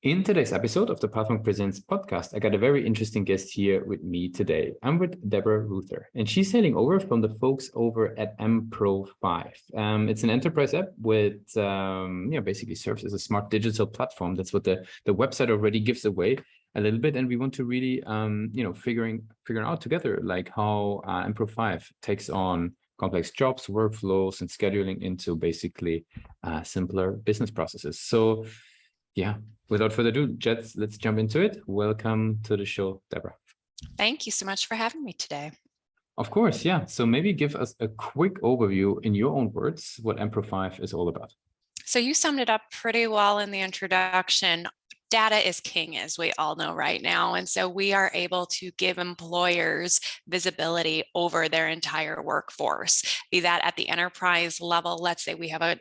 In today's episode of the Platform Presents podcast, I got a very interesting guest here with me today. I'm with Debra Reuther, and she's hailing over from the folks over at mpro5. It's an enterprise app with, basically serves as a smart digital platform. That's what the website already gives away a little bit, and we want to really, figuring out together like how mpro5 takes on complex jobs, workflows, and scheduling into basically simpler business processes. So, yeah, without further ado, Jets, let's jump into it. Welcome to the show, Debra. Thank you so much for having me today. Of course, yeah. So maybe give us a quick overview in your own words what mpro5 is all about. So you summed it up pretty well in the introduction. Data is king, as we all know right now. And so we are able to give employers visibility over their entire workforce, be that at the enterprise level. Let's say we have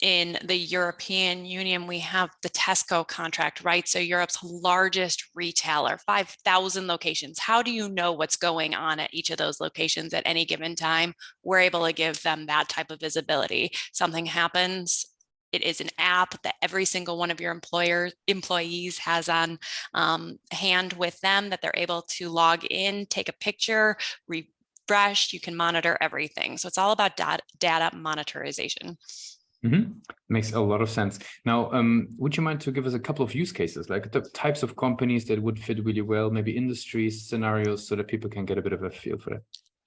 in the European Union, we have the Tesco contract, right? So Europe's largest retailer, 5,000 locations. How do you know what's going on at each of those locations at any given time? We're able to give them that type of visibility. Something happens, it is an app that every single one of your employees has on hand with them, that they're able to log in, take a picture, refresh, you can monitor everything. So it's all about data monetization. Makes a lot of sense. Now, would you mind to give us a couple of use cases, like the types of companies that would fit really well, maybe industries, scenarios, so that people can get a bit of a feel for that?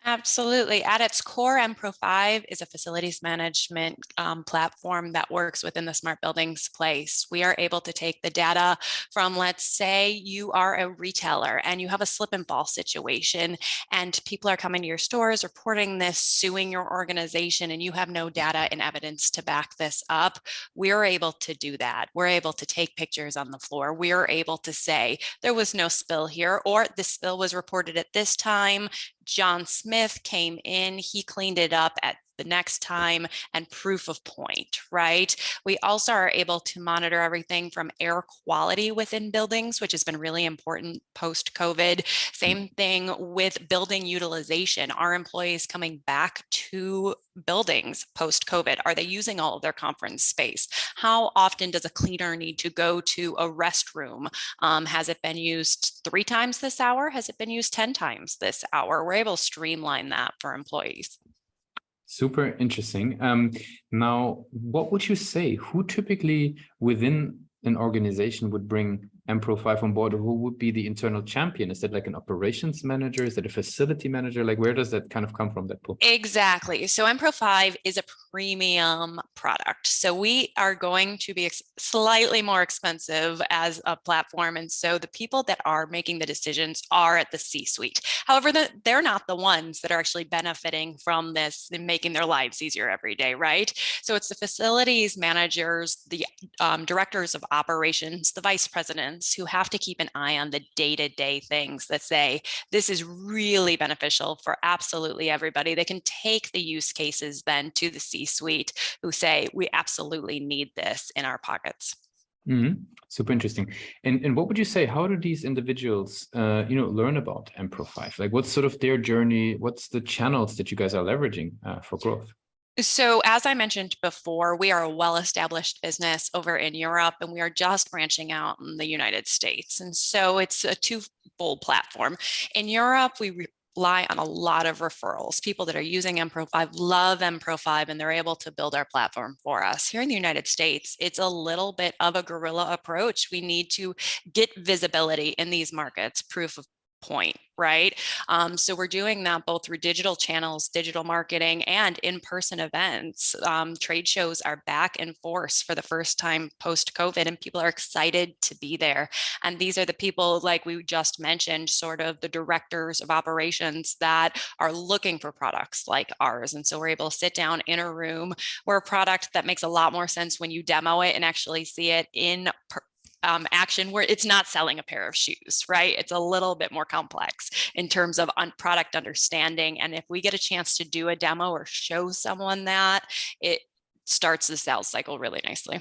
Absolutely. At its core, mpro5 is a facilities management platform that works within the smart buildings place. We are able to take the data from, let's say you are a retailer and you have a slip and fall situation and people are coming to your stores reporting this, suing your organization, and you have no data and evidence to back this up. We're able to do that. We're able to take pictures on the floor. We're able to say there was no spill here, or the spill was reported at this time. John Smith came in, he cleaned it up at the next time, and proof of point, right? We also are able to monitor everything from air quality within buildings, which has been really important post-COVID. Same thing with building utilization. Are employees coming back to buildings post-COVID? Are they using all of their conference space? How often does a cleaner need to go to a restroom? Has it been used 3 times this hour? Has it been used 10 times this hour? We're able to streamline that for employees. Super interesting. Now, what would you say? Who typically within an organization would bring mpro5 on board? Or who would be the internal champion? Is that like an operations manager? Is that a facility manager? Like, where does that kind of come from, that pool? Exactly. So mpro5 is a premium product. So we are going to be slightly more expensive as a platform. And so the people that are making the decisions are at the C-suite. However, they're not the ones that are actually benefiting from this and making their lives easier every day, right? So it's the facilities managers, the directors of operations, the vice presidents who have to keep an eye on the day-to-day things that say, this is really beneficial for absolutely everybody. They can take the use cases then to the C-suite who say, we absolutely need this in our pockets. Super interesting. And what would you say, how do these individuals, learn about mpro5? Like, what's sort of their journey? What's the channels that you guys are leveraging for growth? So as I mentioned before, we are a well-established business over in Europe, and we are just branching out in the United States. And so it's a twofold platform. In Europe, we rely on a lot of referrals. People that are using mpro5 love mpro5, and they're able to build our platform for us. Here in the United States, it's a little bit of a guerrilla approach. We need to get visibility in these markets, proof of point, right? So we're doing that both through digital channels, digital marketing, and in-person events. Trade shows are back in force for the first time post-COVID, and people are excited to be there. And these are the people, like we just mentioned, sort of the directors of operations that are looking for products like ours. And so we're able to sit down in a room where a product that makes a lot more sense when you demo it and actually see it in action, where it's not selling a pair of shoes, right? It's a little bit more complex in terms of product understanding. And if we get a chance to do a demo or show someone that, it starts the sales cycle really nicely.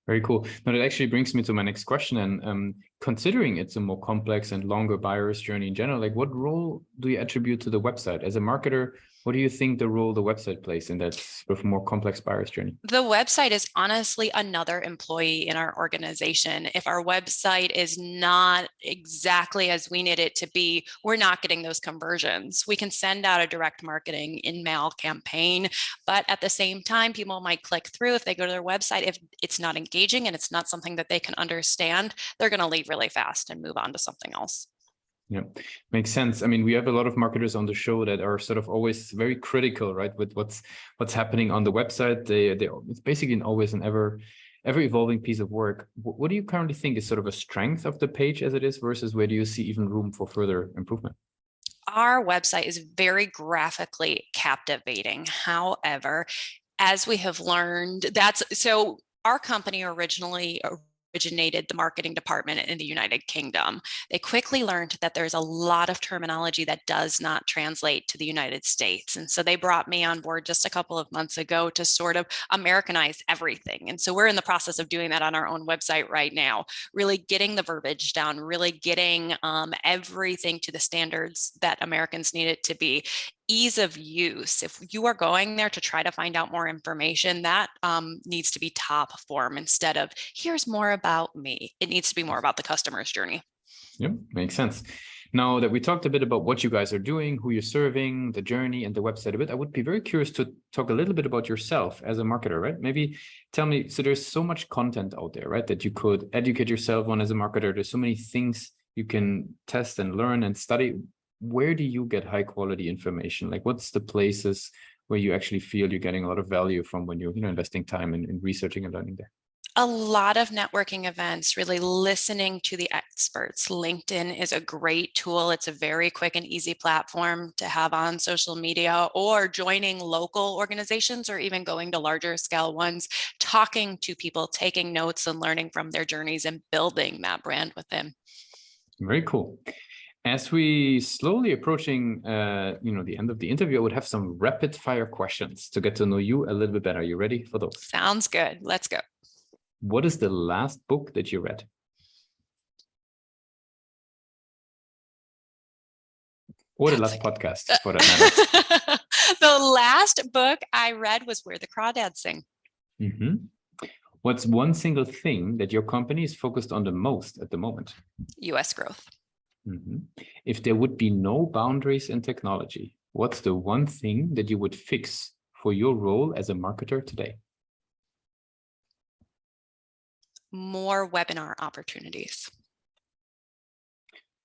Very cool. Now that actually brings me to my next question. And considering it's a more complex and longer buyer's journey in general, like what role do you attribute to the website as a marketer? What do you think the role the website plays in that sort of more complex buyer's journey? The website is honestly another employee in our organization. If our website is not exactly as we need it to be, we're not getting those conversions. We can send out a direct marketing in-mail campaign, but at the same time, people might click through if they go to their website. If it's not engaging and it's not something that they can understand, they're going to leave really fast and move on to something else. Yeah, makes sense. I mean, we have a lot of marketers on the show that are sort of always very critical, right, with what's happening on the website. It's basically always an ever evolving piece of work. What do you currently think is sort of a strength of the page as it is versus where do you see even room for further improvement? Our website is very graphically captivating. However, as we have learned, our company originally originated the marketing department in the United Kingdom. They quickly learned that there's a lot of terminology that does not translate to the United States. And so they brought me on board just a couple of months ago to sort of Americanize everything. And so we're in the process of doing that on our own website right now, really getting the verbiage down, really getting everything to the standards that Americans need it to be. Ease of use. If you are going there to try to find out more information, that needs to be top form instead of here's more about me. It needs to be more about the customer's journey. Yep, makes sense. Now that we talked a bit about what you guys are doing, who you're serving, the journey and the website a bit, I would be very curious to talk a little bit about yourself as a marketer, right? Maybe tell me, so there's so much content out there, right, that you could educate yourself on as a marketer. There's so many things you can test and learn and study. Where do you get high quality information? Like what's the places where you actually feel you're getting a lot of value from when you're investing time in researching and learning there? A lot of networking events, really listening to the experts. LinkedIn is a great tool. It's a very quick and easy platform to have on social media, or joining local organizations or even going to larger scale ones, talking to people, taking notes and learning from their journeys and building that brand with them. Very cool. As we slowly approaching, the end of the interview, I would have some rapid fire questions to get to know you a little bit better. Are you ready for those? Sounds good. Let's go. What is the last book that you read? Or the last podcast, for that matter? The last book I read was Where the Crawdads Sing. Mm-hmm. What's one single thing that your company is focused on the most at the moment? US growth. Mm-hmm. If there would be no boundaries in technology, what's the one thing that you would fix for your role as a marketer today? More webinar opportunities.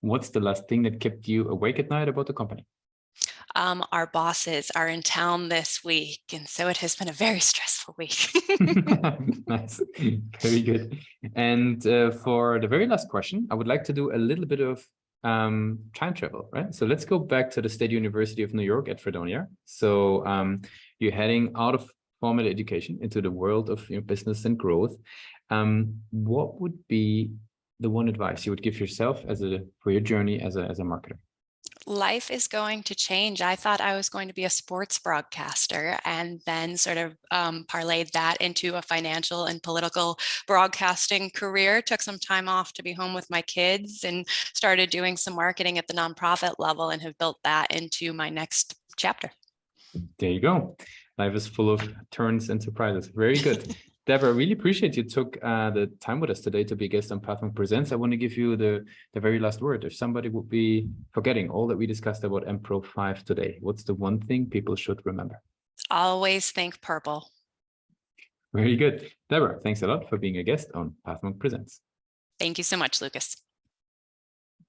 What's the last thing that kept you awake at night about the company? Our bosses are in town this week, and so it has been a very stressful week. Nice, very good. And for the very last question, I would like to do a little bit of time travel, right? So let's go back to the State University of New York at Fredonia. So you're heading out of formal education into the world of business and growth. What would be the one advice you would give yourself for your journey as a marketer? Life is going to change. I thought I was going to be a sports broadcaster, and then sort of parlayed that into a financial and political broadcasting career. Took some time off to be home with my kids and started doing some marketing at the nonprofit level, and have built that into my next chapter. There you go. Life is full of turns and surprises. Very good. Debra, I really appreciate you took the time with us today to be a guest on Pathmark Presents. I want to give you the very last word. If somebody would be forgetting all that we discussed about mpro5 today, what's the one thing people should remember? Always think purple. Very good. Debra, thanks a lot for being a guest on Pathmark Presents. Thank you so much, Lucas.